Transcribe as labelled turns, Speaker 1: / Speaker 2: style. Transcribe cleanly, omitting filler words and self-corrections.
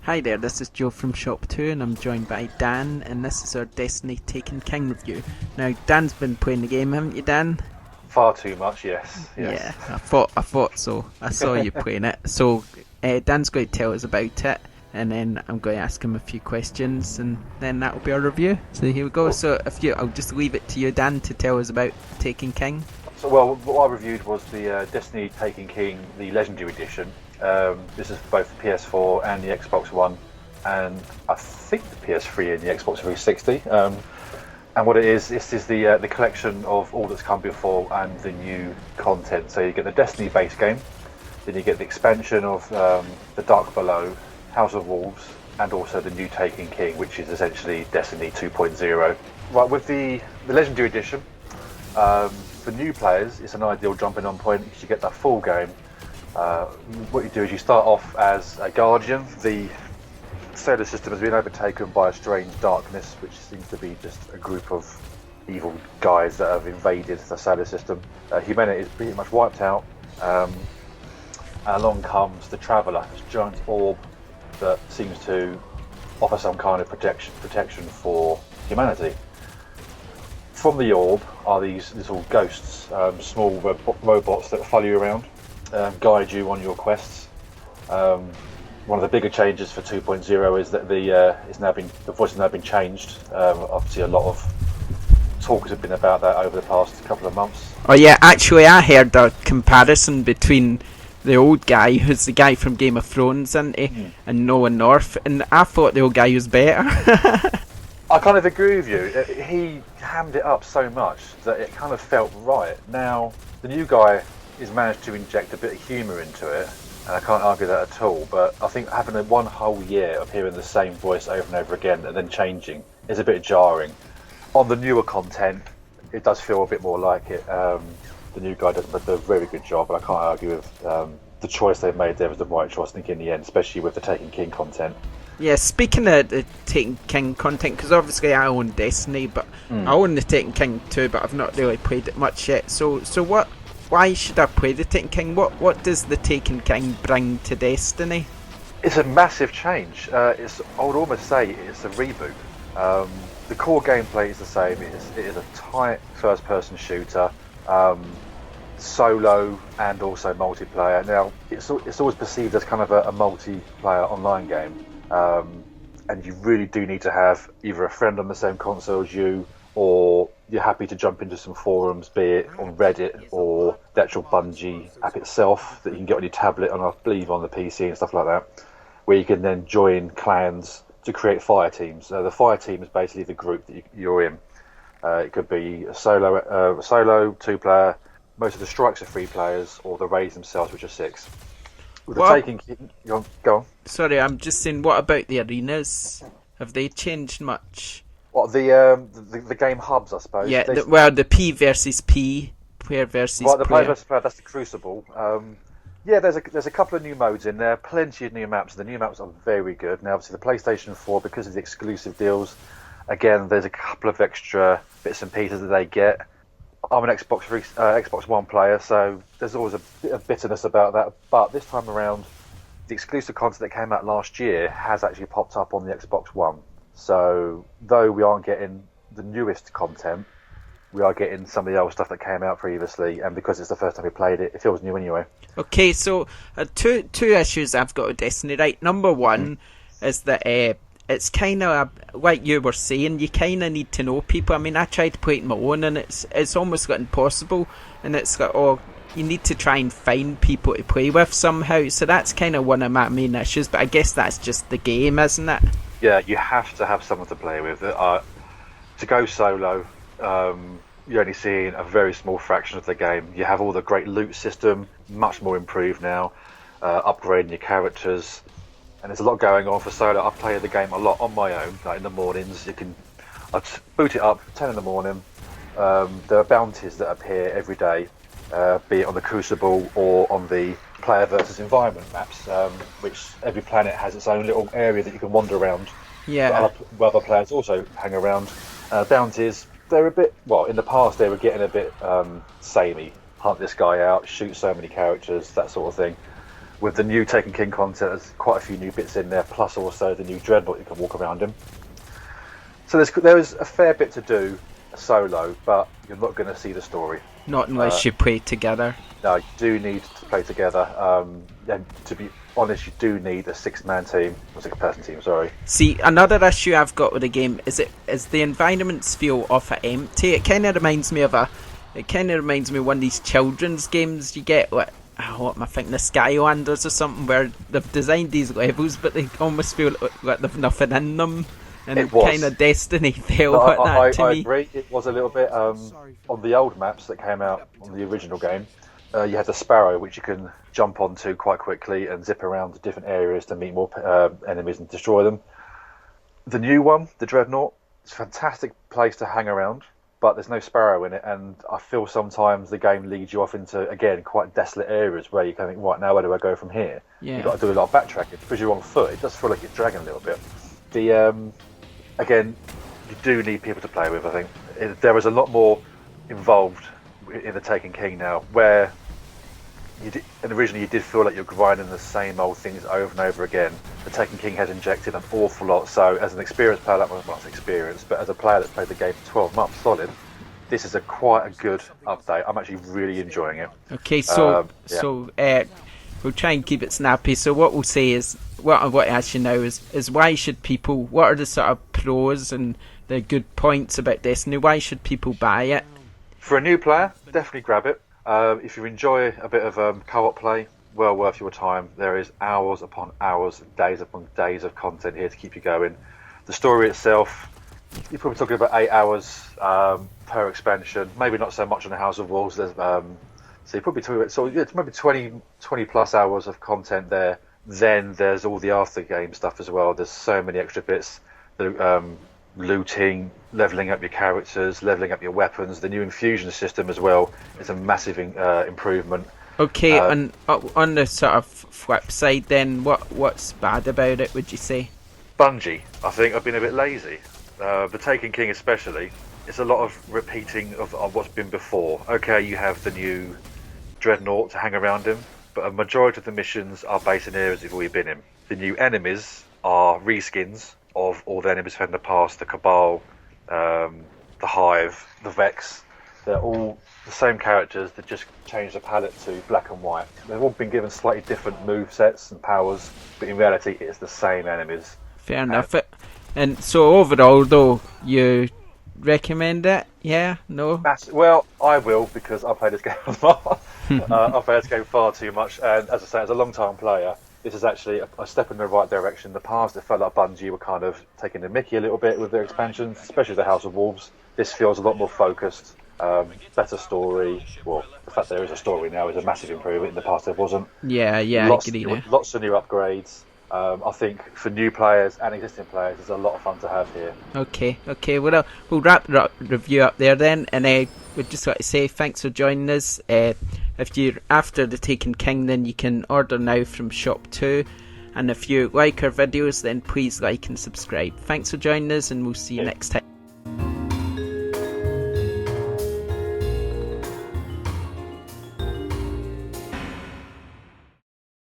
Speaker 1: Hi there, this is Joe from ShopTo and I'm joined by Dan, and this is our Destiny Taken King review. Now, Dan's been playing the game, haven't you, Dan?
Speaker 2: Far too much, yes,
Speaker 1: Yeah,
Speaker 2: yes.
Speaker 1: I thought so. I saw you playing it. So, Dan's going to tell us about it, and then I'm going to ask him a few questions, and then that'll be our review. So here we go.
Speaker 2: Cool.
Speaker 1: I'll just leave it to you, Dan, to tell us about Taken King.
Speaker 2: Well, what I reviewed was the Destiny Taken King, the Legendary Edition. This is for both the PS4 and the Xbox One, and I think the PS3 and the Xbox 360. And what it is, this is the collection of all that's come before and the new content. So you get the Destiny base game, then you get the expansion of the Dark Below, House of Wolves, and also the new Taken King, which is essentially Destiny 2.0. Right, with the Legendary Edition, for new players, it's an ideal jumping on point because you get that full game. What you do is you start off as a Guardian. The solar system has been overtaken by a strange darkness, which seems to be just a group of evil guys that have invaded the solar system. Humanity is pretty much wiped out. And along comes the Traveller, this giant orb that seems to offer some kind of protection for humanity. From the orb are these little ghosts, small robots that follow you around, guide you on your quests. One of the bigger changes for 2.0 is that the voice has now been changed. Obviously, a lot of talk has been about that over the past couple of months.
Speaker 1: Oh yeah, actually I heard a comparison between the old guy, who's the guy from Game of Thrones, isn't he, and Noah North, and I thought the old guy was better.
Speaker 2: I kind of agree with you. He hammed it up so much that it kind of felt right. Now, the new guy has managed to inject a bit of humour into it, and I can't argue that at all, but I think having one whole year of hearing the same voice over and over again and then changing is a bit jarring. On the newer content, it does feel a bit more like it. The new guy does a very good job, but I can't argue with the choice they've made there was the right choice, I think, in the end, especially with the Taken King content.
Speaker 1: Yeah, speaking of the Taken King content, because obviously I own Destiny, but I own the Taken King too, but I've not really played it much yet. So what? Why should I play the Taken King? What does the Taken King bring to Destiny?
Speaker 2: It's a massive change. I would almost say it's a reboot. The core gameplay is the same. It is a tight first-person shooter, solo and also multiplayer. Now, it's always perceived as kind of a multiplayer online game. And you really do need to have either a friend on the same console as you, or you're happy to jump into some forums, be it on Reddit or the actual Bungie app itself that you can get on your tablet and I believe on the PC and stuff like that, where you can then join clans to create fire teams. The fire team is basically the group that you're in. It could be a solo, two-player. Most of the strikes are 3 players, or the raids themselves, which are 6. With the Taking, go on.
Speaker 1: Sorry, I'm just saying, what about the arenas? Have they changed much?
Speaker 2: What the game hubs, I suppose.
Speaker 1: Yeah, the P versus P, player versus
Speaker 2: right, the player
Speaker 1: player.
Speaker 2: versus player. That's the Crucible. Yeah, there's a couple of new modes in there. Plenty of new maps. The new maps are very good. Now, obviously, the PlayStation 4, because of the exclusive deals, again, there's a couple of extra bits and pieces that they get. I'm an Xbox One player, so there's always a bit of bitterness about that. But this time around, the exclusive content that came out last year has actually popped up on the Xbox One. So, though we aren't getting the newest content, we are getting some of the old stuff that came out previously, and because it's the first time we played it, it feels new anyway.
Speaker 1: Okay, so two issues I've got with Destiny, right? Number one is that it's kind of like you were saying, you kind of need to know people. I mean, I tried to play it on my own, and it's almost got impossible, and it's got, you need to try and find people to play with somehow, so that's kind of one of my main issues, but I guess that's just the game, isn't it?
Speaker 2: Yeah, you have to have someone to play with. To go solo, you're only seeing a very small fraction of the game. You have all the great loot system, much more improved now, upgrading your characters, and there's a lot going on for solo. I play the game a lot on my own, like in the mornings. I boot it up 10 in the morning. There are bounties that appear every day, be it on the Crucible or on the player versus environment maps, which every planet has its own little area that you can wander around.
Speaker 1: Yeah.
Speaker 2: Where other players also hang around. Bounties, they're a bit, well, in the past they were getting a bit samey. Hunt this guy out, shoot so many characters, that sort of thing. with the new Taken King content, there's quite a few new bits in there, plus also the new Dreadnought you can walk around in. So there is a fair bit to do solo, but you're not going to see the story.
Speaker 1: Not unless you play together.
Speaker 2: No, you do need to play together. And to be honest, you do need a 6-man team, or 6-person team, sorry.
Speaker 1: See, another issue I've got with the game is the environments feel awful empty. It kind of reminds me of one of these children's games you get, what am I thinking, the Skylanders or something, where they've designed these levels but they almost feel like they've nothing in them. And it kind of Destiny felt like that to me.
Speaker 2: I agree, it was a little bit, on the old maps that came out on the original game, you had the Sparrow, which you can jump onto quite quickly and zip around to different areas to meet more enemies and destroy them. The new one, the Dreadnought, it's a fantastic place to hang around, but there's no Sparrow in it, and I feel sometimes the game leads you off into, again, quite desolate areas where you can think, right, now where do I go from here?
Speaker 1: Yeah.
Speaker 2: You've got to do a lot of backtracking. Because you're on foot, it does feel like you're dragging a little bit. Again, you do need people to play with, I think. There is a lot more involved in the Taken King now, where and originally you did feel like you're grinding the same old things over and over again. The Taken King has injected an awful lot, so as an experienced player, well, not experienced, but as a player that's played the game for 12 months solid, this is quite a good update. I'm actually really enjoying it.
Speaker 1: Okay, so we'll try and keep it snappy. So what we'll say is, what I want to ask you now is why should people, what are the sort of pros and the good points about Destiny? Why should people buy it?
Speaker 2: For a new player, definitely grab it. If you enjoy a bit of co-op play, well worth your time. There is hours upon hours, days upon days of content here to keep you going. The story itself, you're probably talking about 8 hours per expansion. Maybe not so much on the House of Wolves. There's so you're probably talking about, it's maybe 20 plus hours of content there. Then there's all the after game stuff as well. There's so many extra bits. Looting, leveling up your characters, leveling up your weapons. The new infusion system as well is a massive improvement. Okay,
Speaker 1: and on the sort of flip side then, what's bad about it, would you say?
Speaker 2: Bungie, I think, have been a bit lazy. The Taken King especially, it's a lot of repeating of what's been before. Okay, you have the new Dreadnought to hang around him, but a majority of the missions are based in areas you've already been in. The new enemies are reskins of all the enemies from the past, the Cabal, the Hive, the Vex. They're all the same characters that just change the palette to black and white. They've all been given slightly different move sets and powers, but in reality it's the same enemies.
Speaker 1: Fair enough. And so overall though, you recommend it? Yeah? No?
Speaker 2: Well, I will, because I played this game a lot. I played this game far too much, and as I say, as a long time player, this is actually a step in the right direction. In the past, it felt like Bungie were kind of taking the mickey a little bit with their expansions, especially the House of Wolves. This feels a lot more focused, better story. Well, the fact there is a story now is a massive improvement. In the past, there wasn't.
Speaker 1: Yeah,
Speaker 2: lots of new upgrades. I think for new players and existing players, there's a lot of fun to have here.
Speaker 1: Okay. Well, we'll wrap the review up there then, and we'd just like to say thanks for joining us. If you're after the Taken King, then you can order now from ShopTo, and if you like our videos, then please like and subscribe. Thanks for joining us, and we'll see you next time.